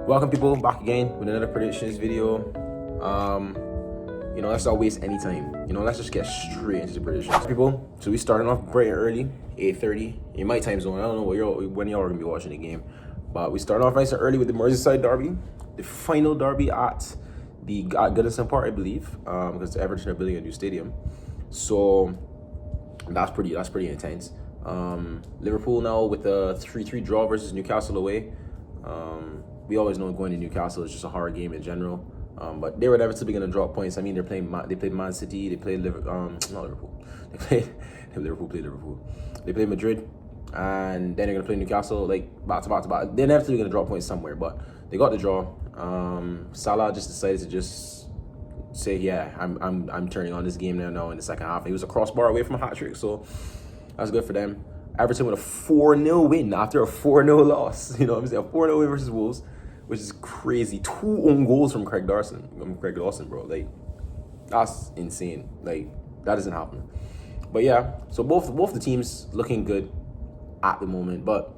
Welcome people back again with another predictions video. Let's not waste any time. Let's just get straight into the predictions, people. So we starting off bright and early, 8:30 in my time zone. I don't know when y'all are gonna be watching the game, but we start off nice and early with the Merseyside derby, the final derby at Goodison Park, I believe, because Everton are building a new stadium. So that's pretty intense. Liverpool now with a 3-3 draw versus Newcastle away. We always know going to Newcastle is just a hard game in general. But they were inevitably going to drop points. I mean, they played Man City, they played not Liverpool. They played Madrid, and then they're going to play Newcastle, like back to back. They're inevitably going to drop points somewhere, but they got the draw. Salah just decided to just say, yeah, I'm turning on this game now in the second half. He was a crossbar away from a hat trick, so that's good for them. Everton with a 4-0 win after a 4-0 loss. You know what I'm saying? A 4-0 win versus Wolves, which is crazy. 2 own goals from Craig Dawson, bro. Like, that's insane. Like, that doesn't happen. But yeah, so both the teams looking good at the moment. But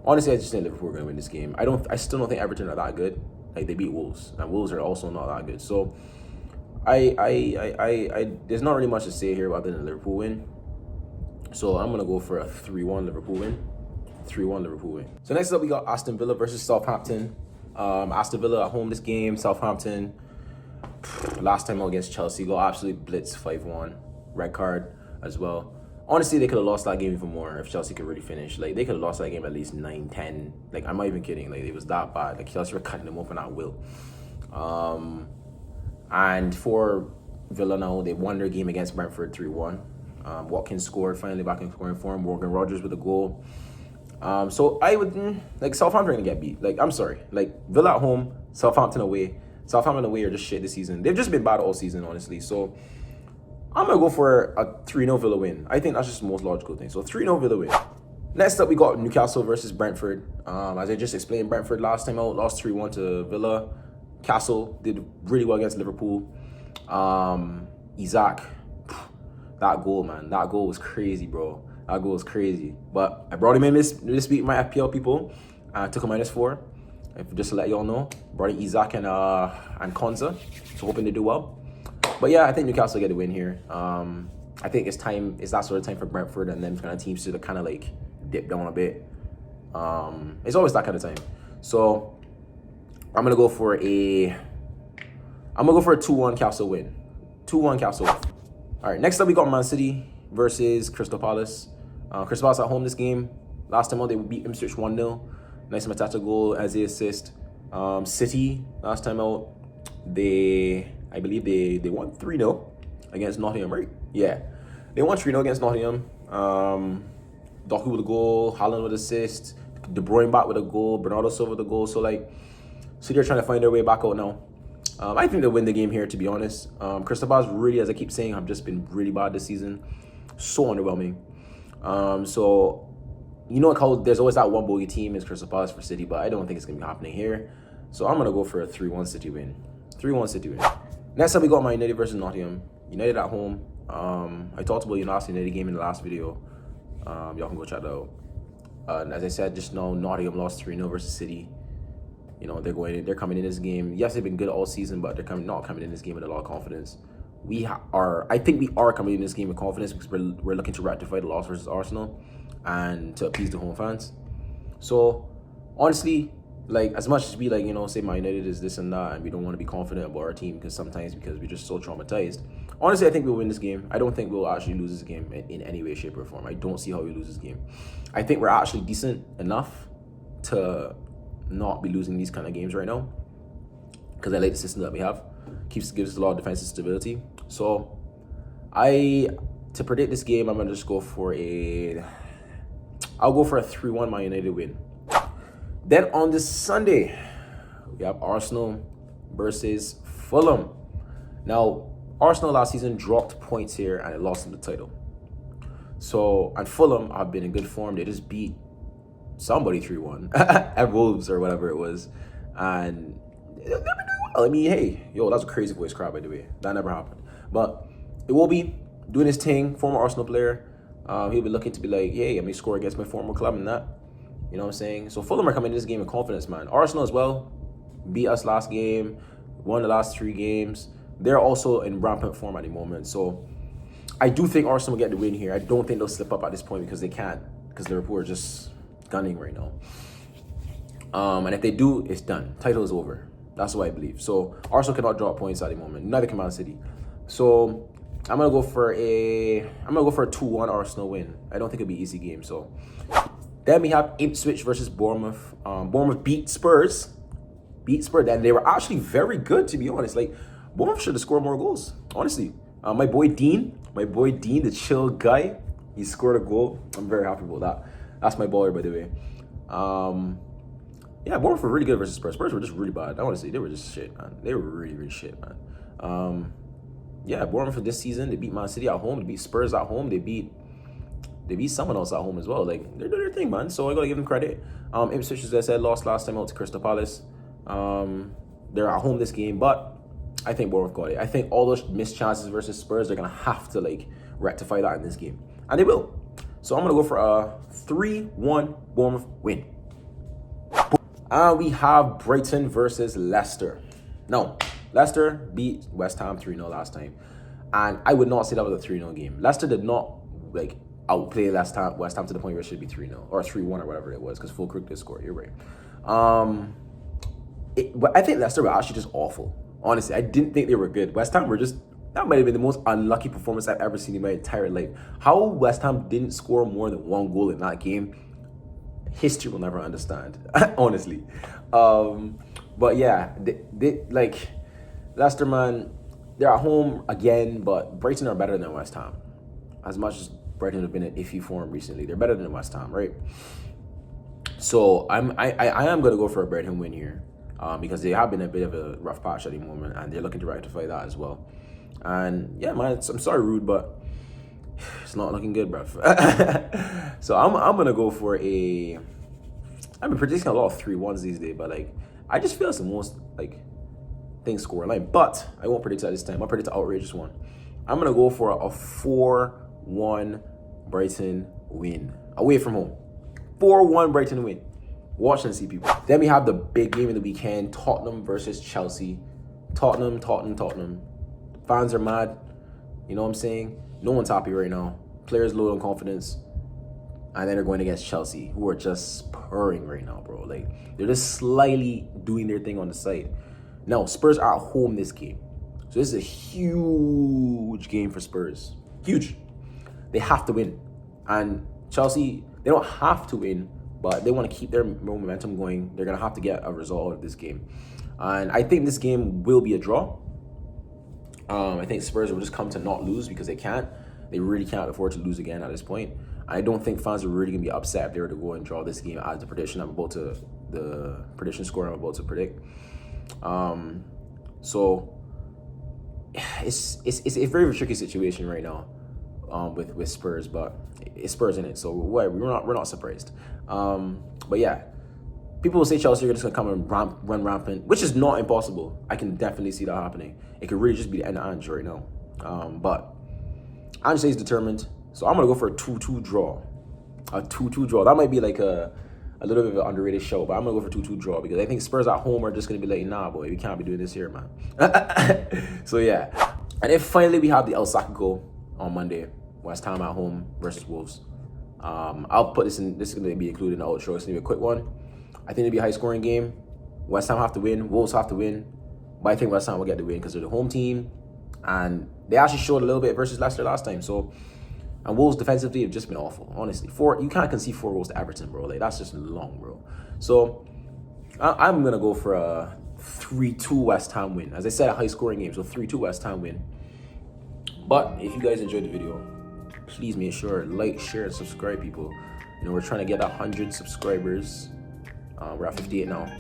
honestly, I just think Liverpool are going to win this game. I still don't think Everton are that good. Like, they beat Wolves, and Wolves are also not that good. So I there's not really much to say here other than Liverpool win. So I'm gonna go for a 3-1 Liverpool win. 3-1 Liverpool win. So next up we got Aston Villa versus Southampton. Aston Villa at home this game. Southampton, last time out against Chelsea, got absolutely blitzed 5-1. Red card as well. Honestly, they could have lost that game even more if Chelsea could really finish. Like, they could have lost that game at least 9-10. Like, I'm not even kidding. Like, it was that bad. Like, Chelsea were cutting them open at will. And for Villa now, they won their game against Brentford 3-1. Watkins scored, finally back in scoring form. Morgan Rogers with a goal. So I would, Southampton are going to get beat. Like, I'm sorry. Like, Villa at home, Southampton away. Southampton away are just shit this season. They've just been bad all season, honestly. So I'm going to go for a 3-0 Villa win. I think that's just the most logical thing. So 3-0 Villa win. Next up, we got Newcastle versus Brentford. As I just explained, Brentford last time out lost 3-1 to Villa. Castle did really well against Liverpool. Isaac, that goal, man. That goal was crazy, bro. That goal was crazy. But I brought him in this week, my FPL people. I took a -4. Just to let y'all know. Brought in Isaac and Konza. So hoping to do well. But yeah, I think Newcastle get a win here. I think it's that sort of time for Brentford and them kind of teams to kind of like dip down a bit. It's always that kind of time. So I'm gonna go for a 2-1 Castle win. 2-1 Castle win. All right, next up we got Man City versus Crystal Palace. Crystal Palace at home this game. Last time out they beat Ipswich 1-0. Nice Matata goal as the assist. City last time out I believe they won 3-0 against Nottingham, right? Yeah, they won 3-0 against Nottingham. Doku with a goal, Haaland with assist, De Bruyne back with a goal, Bernardo Silva with a goal. So City are trying to find their way back out now. I think they'll win the game here, to be honest. Crystal Palace really, as I keep saying, have just been really bad this season. So underwhelming. So, how there's always that one bogey team is Crystal Palace for City, but I don't think it's going to be happening here. So I'm going to go for a 3-1 City win. 3-1 City win. Next up, we got Man United versus Nottingham. United at home. I talked about last United game in the last video. Y'all can go check that out. And as I said just now, Nottingham lost 3-0 versus City. They're coming in this game. Yes, they've been good all season, but they're not coming in this game with a lot of confidence. I think we are coming in this game with confidence because we're looking to rectify the loss versus Arsenal and to appease the home fans. So honestly, as much as we say Man United is this and that, and we don't want to be confident about our team because we're just so traumatized. Honestly, I think we'll win this game. I don't think we'll actually lose this game in any way, shape, or form. I don't see how we lose this game. I think we're actually decent enough to not be losing these kind of games right now because I like the system that we have. Gives us a lot of defensive stability. So to predict this game, I'm gonna just go for I'll go for a 3-1 Man United win. Then on this Sunday, we have Arsenal versus Fulham. Now, Arsenal last season dropped points here and it lost them the title. So, and Fulham have been in good form. They just beat somebody 3-1 at Wolves or whatever it was. And I mean, hey, that's a crazy voice cry, by the way. That never happened. But it will be doing his thing, former Arsenal player. He'll be looking to be like, hey, I'm going to score against my former club and that. You know what I'm saying? So Fulham are coming in this game with confidence, man. Arsenal as well. beat us last game, won the last 3 games. They're also in rampant form at the moment. So I do think Arsenal will get the win here. I don't think they'll slip up at this point because they can't, because Liverpool are just gunning right now. And if they do, it's done. Title is over. That's what I believe. So Arsenal cannot drop points at the moment. Neither can Man City. So I'm gonna go for a 2-1 Arsenal win. I don't think it'll be an easy game. So then we have Ipswich versus Bournemouth. Bournemouth beat Spurs. And they were actually very good, to be honest. Like, Bournemouth should have scored more goals, honestly. My boy Dean, the chill guy, he scored a goal. I'm very happy about that. That's my baller, by the way. Yeah, Bournemouth were really good versus Spurs. Spurs were just really bad. I want to say they were just shit, man. They were really, really shit, man. Yeah, Bournemouth for this season, they beat Man City at home. They beat Spurs at home. They beat someone else at home as well. Like, they're doing their thing, man. So I gotta give them credit. Ipswich, as I said, lost last time out to Crystal Palace. They're at home this game, but I think Bournemouth got it. I think all those missed chances versus Spurs, they're gonna have to like rectify that in this game, and they will. So I'm gonna go for a 3-1 Bournemouth win. And we have Brighton versus Leicester. No, Leicester beat West Ham 3-0 last time, and I would not say that was a 3-0 game. Leicester did not like outplay West Ham to the point where it should be 3-0 or 3-1 or whatever it was, because Fulkrug did score. You're right. But I think Leicester were actually just awful. Honestly, I didn't think they were good. West Ham were just, that might have been the most unlucky performance I've ever seen in my entire life. How West Ham didn't score more than 1 goal in that game, history will never understand, honestly. But yeah, they like, Leicester, man, they're at home again, but Brighton are better than West Ham. As much as Brighton have been in iffy form recently, they're better than West Ham, right? So I am going to go for a Brighton win here. Because they have been a bit of a rough patch at the moment, and they're looking to rectify that as well. And yeah, man, I'm sorry, Rude, but it's not looking good, bruv. So I'm gonna go for a. I've been predicting a lot of 3-1s these days, but like, I just feel it's the most like thing score line. But I won't predict that this time. I'll predict an outrageous one. I'm gonna go for a 4-1 Brighton win away from home. 4-1 Brighton win. Watch and see, people. Then we have the big game of the weekend, Tottenham versus Chelsea. Tottenham. Fans are mad. You know what I'm saying? No one's happy right now. Players low on confidence. And then they're going against Chelsea, who are just purring right now, bro. Like, they're just slightly doing their thing on the side. Now, Spurs are at home this game. So this is a huge game for Spurs. Huge. They have to win. And Chelsea, they don't have to win, but they want to keep their momentum going. They're going to have to get a result out of this game. And I think this game will be a draw. I think Spurs will just come to not lose because they can't. They really can't afford to lose again at this point. I don't think fans are really going to be upset if they were to go and draw this game as the prediction score I'm about to predict. So it's a very tricky situation right now with Spurs, but it's Spurs in it, so we're not surprised. But yeah, people will say Chelsea are just gonna come and run rampant, which is not impossible. I can definitely see that happening. It could really just be the end of Ange right now. But Ange is determined, so I'm gonna go for a 2-2 draw. A 2-2 draw. That might be like a little bit of an underrated show, but I'm gonna go for 2-2 draw because I think Spurs at home are just gonna be like, nah, boy, we can't be doing this here, man. So yeah, and then finally we have the El Clasico on Monday. West Ham at home versus Wolves. I'll put this in. This is going to be included in the outro. It's going to be a quick one. I think it'll be a high-scoring game. West Ham have to win. Wolves have to win. But I think West Ham will get the win because they're the home team. And they actually showed a little bit versus Leicester last time. So, and Wolves defensively have just been awful, honestly. You can't concede 4 goals to Everton, bro. Like, that's just long, bro. So, I'm going to go for a 3-2 West Ham win. As I said, a high-scoring game. So, 3-2 West Ham win. But if you guys enjoyed the video, please make sure like, share, and subscribe, people. You know, we're trying to get 100 subscribers. We're at 58 now.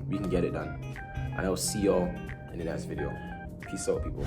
We can get it done. And I will see y'all in the next video. Peace out, people.